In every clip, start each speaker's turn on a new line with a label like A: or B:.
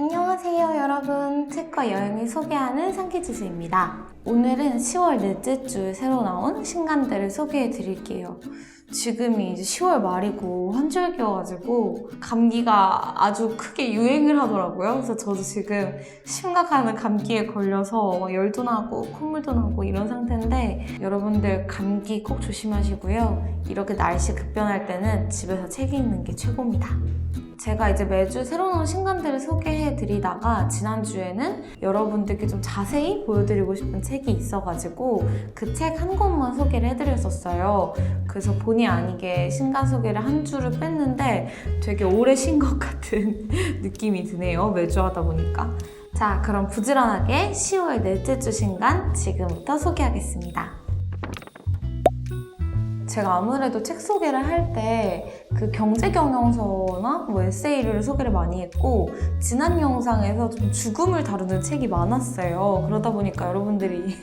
A: 안녕하세요 여러분, 치과 여행을 소개하는 상키지수입니다. 오늘은 10월 넷째 주에 새로 나온 신간들을 소개해 드릴게요. 지금이 이제 10월 말이고 환절기여가지고 감기가 아주 크게 유행을 하더라고요. 그래서 저도 지금 심각한 감기에 걸려서 막 열도 나고 콧물도 나고 이런 상태인데 여러분들 감기 꼭 조심하시고요. 이렇게 날씨 급변할 때는 집에서 책 읽는 게 최고입니다. 제가 이제 매주 새로 나온 신간들을 소개해 드리다가 지난주에는 여러분들께 좀 자세히 보여드리고 싶은 책이 있어가지고 그 책 한 권만 소개를 해드렸었어요. 그래서 본의 아니게 신간 소개를 한 주를 뺐는데 되게 오래 쉰 것 같은 느낌이 드네요. 매주 하다 보니까. 자, 그럼 부지런하게 10월 넷째 주 신간 지금부터 소개하겠습니다. 제가 아무래도 책 소개를 할 때 그 경제 경영서나 뭐 에세이를 소개를 많이 했고 지난 영상에서 좀 죽음을 다루는 책이 많았어요. 그러다 보니까 여러분들이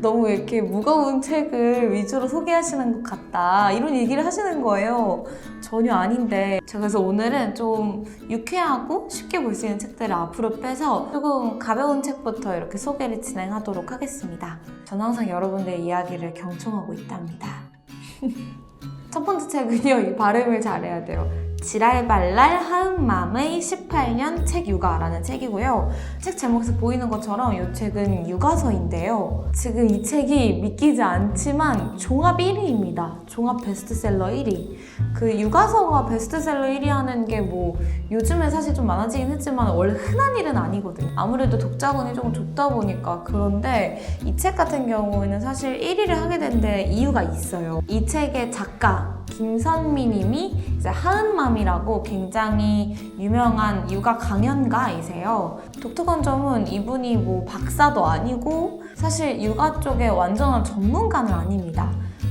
A: 너무 이렇게 무거운 책을 위주로 소개하시는 것 같다 이런 얘기를 하시는 거예요. 전혀 아닌데 제가 그래서 오늘은 좀 유쾌하고 쉽게 볼 수 있는 책들을 앞으로 빼서 조금 가벼운 책부터 이렇게 소개를 진행하도록 하겠습니다. 저는 항상 여러분들의 이야기를 경청하고 있답니다. 첫 번째 책은요, 이 발음을 잘해야 돼요. 지랄발랄 하은맘의 18년 책 육아라는 책이고요. 책 제목에서 보이는 것처럼 이 책은 육아서인데요. 지금 이 책이 믿기지 않지만 종합 1위입니다. 종합 베스트셀러 1위. 그 육아서가 베스트셀러 1위 하는 게 뭐 요즘에 사실 좀 많아지긴 했지만 원래 흔한 일은 아니거든요. 아무래도 독자군이 조금 좁다 보니까. 그런데 이 책 같은 경우에는 사실 1위를 하게 된 데 이유가 있어요. 이 책의 작가 김선미님이 이제 하은맘이라고 굉장히 유명한 육아 강연가이세요. 독특한 점은 이분이 뭐 박사도 아니고 사실 육아 쪽에 완전한 전문가는 아닙니다.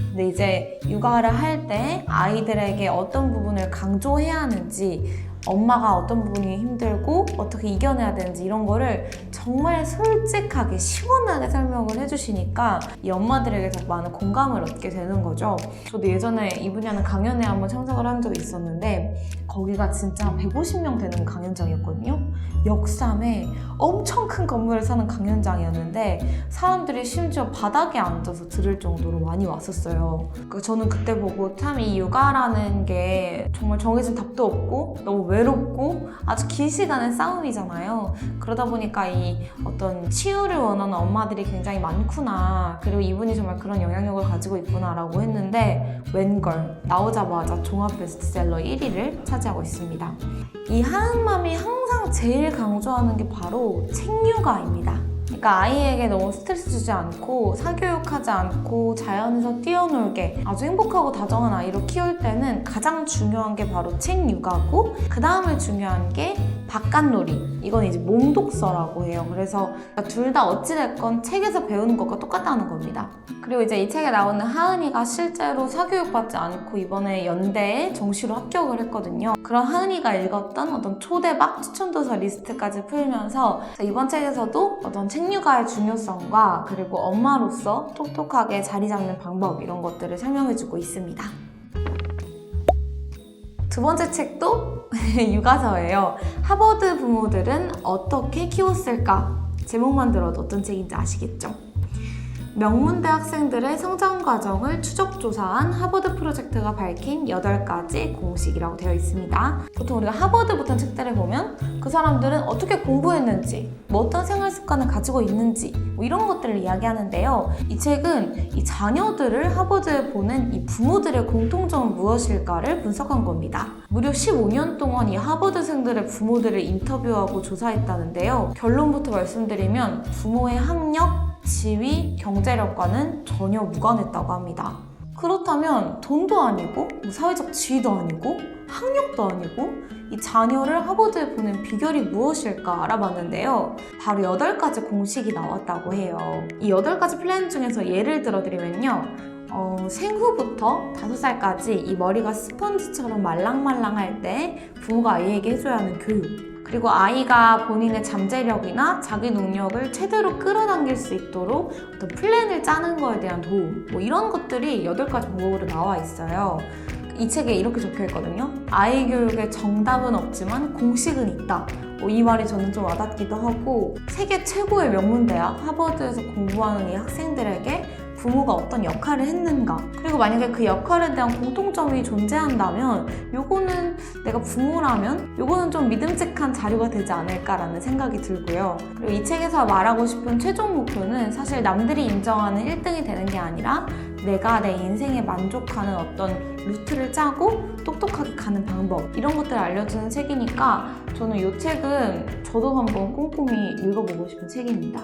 A: 근데 이제 육아를 할 때 아이들에게 어떤 부분을 강조해야 하는지, 엄마가 어떤 부분이 힘들고 어떻게 이겨내야 되는지 이런 거를 정말 솔직하게 시원하게 설명을 해주시니까 이 엄마들에게 더 많은 공감을 얻게 되는 거죠. 저도 예전에 이 분야는 강연에 한번 참석을 한 적이 있었는데 거기가 진짜 150명 되는 강연장이었거든요. 역삼에 엄청 큰 건물을 사는 강연장이었는데 사람들이 심지어 바닥에 앉아서 들을 정도로 많이 왔었어요. 저는 그때 보고 참 이 육아라는 게 정말 정해진 답도 없고 너무 외롭고 아주 긴 시간의 싸움이잖아요. 그러다 보니까 이 어떤 치유를 원하는 엄마들이 굉장히 많구나, 그리고 이분이 정말 그런 영향력을 가지고 있구나 라고 했는데 웬걸 나오자마자 종합 베스트셀러 1위를 차지하고 있습니다. 이 하은맘이 항상 제일 강조하는 게 바로 책육아입니다. 그러니까 아이에게 너무 스트레스 주지 않고 사교육하지 않고 자연에서 뛰어놀게 아주 행복하고 다정한 아이로 키울 때는 가장 중요한 게 바로 책 육아고, 그 다음에 중요한 게 바깥놀이. 이건 이제 몸독서라고 해요. 그래서 둘 다 어찌됐건 책에서 배우는 것과 똑같다는 겁니다. 그리고 이제 이 책에 나오는 하은이가 실제로 사교육받지 않고 이번에 연대에 정시로 합격을 했거든요. 그런 하은이가 읽었던 어떤 초대박 추천도서 리스트까지 풀면서 이번 책에서도 어떤 책육아의 중요성과 그리고 엄마로서 똑똑하게 자리 잡는 방법, 이런 것들을 설명해주고 있습니다. 두 번째 책도 육아서예요. 하버드 부모들은 어떻게 키웠을까? 제목만 들어도 어떤 책인지 아시겠죠? 명문대 학생들의 성장 과정을 추적조사한 하버드 프로젝트가 밝힌 8가지 공식이라고 되어 있습니다. 보통 우리가 하버드 붙은 책들을 보면 그 사람들은 어떻게 공부했는지, 뭐 어떤 생활 습관을 가지고 있는지 뭐 이런 것들을 이야기하는데요. 이 책은 이 자녀들을 하버드에 보낸 이 부모들의 공통점은 무엇일까를 분석한 겁니다. 무려 15년 동안 이 하버드생들의 부모들을 인터뷰하고 조사했다는데요. 결론부터 말씀드리면 부모의 학력, 지위, 경제력과는 전혀 무관했다고 합니다. 그렇다면 돈도 아니고 사회적 지위도 아니고 학력도 아니고 이 자녀를 하버드에 보낸 비결이 무엇일까 알아봤는데요. 바로 8가지 공식이 나왔다고 해요. 이 8가지 플랜 중에서 예를 들어드리면요. 생후부터 5살까지 이 머리가 스펀지처럼 말랑말랑할 때 부모가 아이에게 해줘야 하는 교육, 그리고 아이가 본인의 잠재력이나 자기 능력을 최대로 끌어당길 수 있도록 어떤 플랜을 짜는 거에 대한 도움, 뭐 이런 것들이 8가지 방법으로 나와 있어요. 이 책에 이렇게 적혀 있거든요. 아이 교육에 정답은 없지만 공식은 있다. 이 말이 저는 좀 와닿기도 하고, 세계 최고의 명문대학 하버드에서 공부하는 이 학생들에게 부모가 어떤 역할을 했는가, 그리고 만약에 그 역할에 대한 공통점이 존재한다면 요거는 내가 부모라면 요거는 좀 믿음직한 자료가 되지 않을까라는 생각이 들고요. 그리고 이 책에서 말하고 싶은 최종 목표는 사실 남들이 인정하는 1등이 되는 게 아니라 내가 내 인생에 만족하는 어떤 루트를 짜고 똑똑하게 가는 방법, 이런 것들을 알려주는 책이니까 저는 이 책은 저도 한번 꼼꼼히 읽어보고 싶은 책입니다.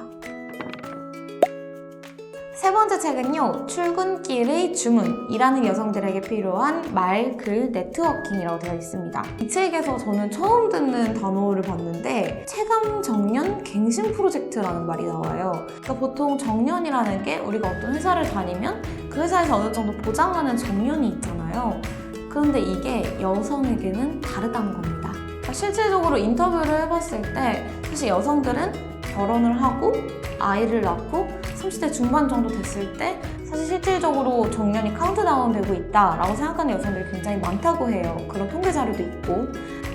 A: 세 번째 책은요, 출근길의 주문, 일하는 여성들에게 필요한 말, 글, 네트워킹이라고 되어 있습니다. 이 책에서 저는 처음 듣는 단어를 봤는데 체감 정년 갱신 프로젝트라는 말이 나와요. 그러니까 보통 정년이라는 게 우리가 어떤 회사를 다니면 그 회사에서 어느 정도 보장하는 정년이 있잖아요. 그런데 이게 여성에게는 다르다는 겁니다. 그러니까 실질적으로 인터뷰를 해봤을 때 사실 여성들은 결혼을 하고 아이를 낳고 30대 중반 정도 됐을 때 사실 실질적으로 정년이 카운트다운 되고 있다라고 생각하는 여성들이 굉장히 많다고 해요. 그런 통계 자료도 있고.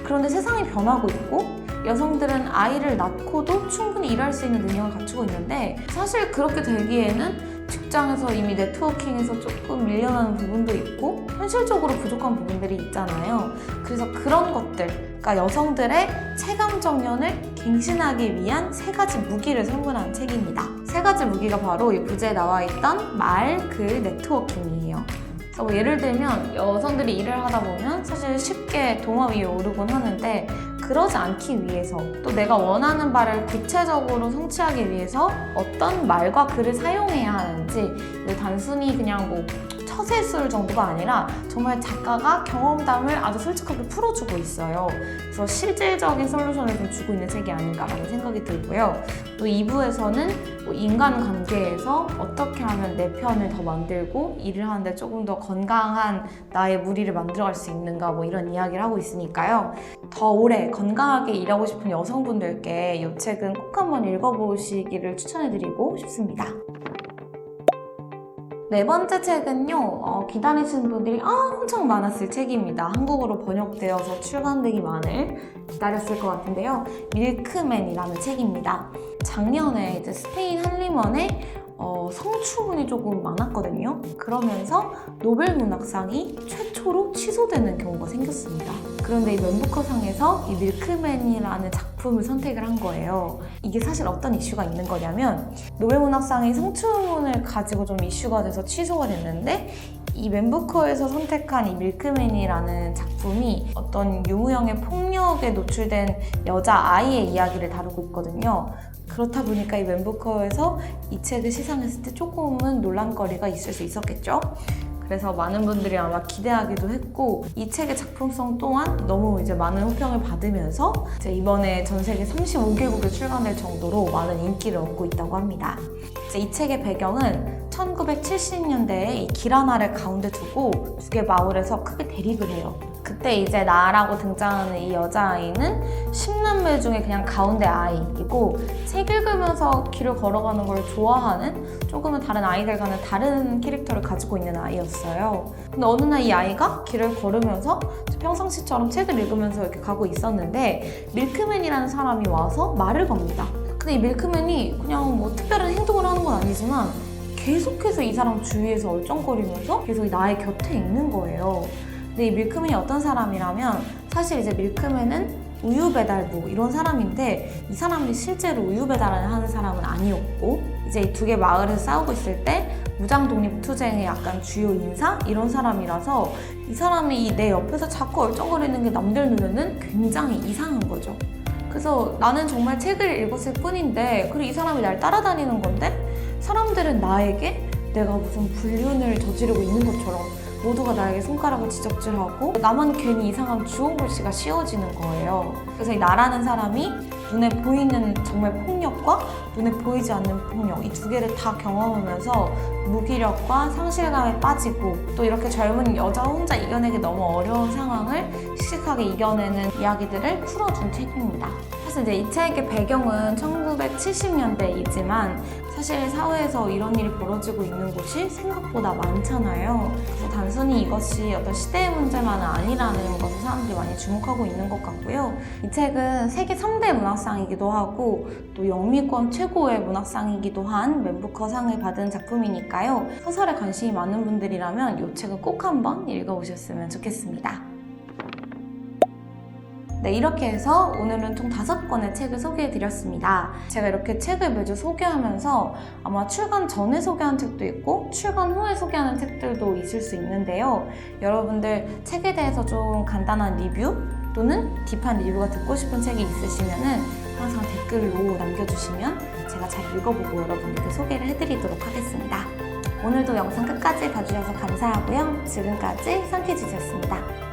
A: 그런데 세상이 변하고 있고 여성들은 아이를 낳고도 충분히 일할 수 있는 능력을 갖추고 있는데, 사실 그렇게 되기에는 직장에서 이미 네트워킹에서 조금 밀려나는 부분도 있고 현실적으로 부족한 부분들이 있잖아요. 그래서 그런 것들, 그러니까 여성들의 체감 정년을 갱신하기 위한 3가지 무기를 선물한 책입니다. 3가지 무기가 바로 이 부제에 나와 있던 말, 글, 네트워킹이에요. 그래서 뭐 예를 들면 여성들이 일을 하다 보면 사실 쉽게 동화 위에 오르곤 하는데, 그러지 않기 위해서 또 내가 원하는 바를 구체적으로 성취하기 위해서 어떤 말과 글을 사용해야 하는지, 단순히 그냥 뭐 처세술 정도가 아니라 정말 작가가 경험담을 아주 솔직하게 풀어주고 있어요. 그래서 실질적인 솔루션을 좀 주고 있는 책이 아닌가라는 생각이 들고요. 또 2부에서는 뭐 인간관계에서 어떻게 하면 내 편을 더 만들고 일을 하는데 조금 더 건강한 나의 무리를 만들어갈 수 있는가, 뭐 이런 이야기를 하고 있으니까요. 더 오래 건강하게 일하고 싶은 여성분들께 이 책은 꼭 한번 읽어보시기를 추천해드리고 싶습니다. 네 번째 책은요, 기다리시는 분들이 엄청 많았을 책입니다. 한국어로 번역되어서 출간되기만을 기다렸을 것 같은데요. 밀크맨이라는 책입니다. 작년에 이제 스페인 한림원에 성추문이 조금 많았거든요. 그러면서 노벨 문학상이 최초로 취소되는 경우가 생겼습니다. 그런데 이 맨부커상에서 이 밀크맨이라는 작품을 선택을 한 거예요. 이게 사실 어떤 이슈가 있는 거냐면, 노벨 문학상이 성추문을 가지고 좀 이슈가 돼서 취소가 됐는데, 이 맨부커에서 선택한 이 밀크맨이라는 작품이 어떤 유무형의 폭력에 노출된 여자아이의 이야기를 다루고 있거든요. 그렇다 보니까 이 맨부커에서 이 책을 시상했을 때 조금은 논란거리가 있을 수 있었겠죠. 그래서 많은 분들이 아마 기대하기도 했고, 이 책의 작품성 또한 너무 이제 많은 호평을 받으면서 이제 이번에 전 세계 35개국에 출간될 정도로 많은 인기를 얻고 있다고 합니다. 이제 이 책의 배경은 1970년대에 이 길 하나를 가운데 두고 2개 마을에서 크게 대립을 해요. 그때 이제 나라고 등장하는 이 여자아이는 10남매 중에 그냥 가운데 아이이고, 책 읽으면서 길을 걸어가는 걸 좋아하는 조금은 다른 아이들과는 다른 캐릭터를 가지고 있는 아이였어요. 근데 어느 날 이 아이가 길을 걸으면서 평상시처럼 책을 읽으면서 이렇게 가고 있었는데 밀크맨이라는 사람이 와서 말을 겁니다. 근데 이 밀크맨이 그냥 뭐 특별한 행동을 하는 건 아니지만 계속해서 이 사람 주위에서 얼쩡거리면서 계속 나의 곁에 있는 거예요. 근데 이 밀크맨이 어떤 사람이라면, 사실 이제 밀크맨은 우유 배달부 이런 사람인데, 이 사람이 실제로 우유 배달을 하는 사람은 아니었고, 이제 이 2개 마을에서 싸우고 있을 때 무장 독립투쟁의 약간 주요 인사 이런 사람이라서 이 사람이 내 옆에서 자꾸 얼쩡거리는 게 남들 눈에는 굉장히 이상한 거죠. 그래서 나는 정말 책을 읽었을 뿐인데, 그리고 이 사람이 날 따라다니는 건데 사람들은 나에게 내가 무슨 불륜을 저지르고 있는 것처럼 모두가 나에게 손가락을 지적질하고 나만 괜히 이상한 주홍글씨가 씌워지는 거예요. 그래서 이 나라는 사람이 눈에 보이는 정말 폭력과 눈에 보이지 않는 폭력, 이 2개를 다 경험하면서 무기력과 상실감에 빠지고, 또 이렇게 젊은 여자 혼자 이겨내기 너무 어려운 상황을 씩씩하게 이겨내는 이야기들을 풀어준 책입니다. 사실 이제 이 책의 배경은 1970년대이지만 사실 사회에서 이런 일이 벌어지고 있는 곳이 생각보다 많잖아요. 그래서 단순히 이것이 어떤 시대의 문제만은 아니라는 것을 사람들이 많이 주목하고 있는 것 같고요. 이 책은 세계 3대 문학상이기도 하고 또 영미권 최고의 문학상이기도 한 맨부커상을 받은 작품이니까요. 소설에 관심이 많은 분들이라면 이 책을 꼭 한번 읽어보셨으면 좋겠습니다. 네, 이렇게 해서 오늘은 총 5권의 책을 소개해드렸습니다. 제가 이렇게 책을 매주 소개하면서 아마 출간 전에 소개한 책도 있고 출간 후에 소개하는 책들도 있을 수 있는데요. 여러분들 책에 대해서 좀 간단한 리뷰 또는 딥한 리뷰가 듣고 싶은 책이 있으시면은 항상 댓글로 남겨주시면 제가 잘 읽어보고 여러분들께 소개를 해드리도록 하겠습니다. 오늘도 영상 끝까지 봐주셔서 감사하고요. 지금까지 선티지였습니다.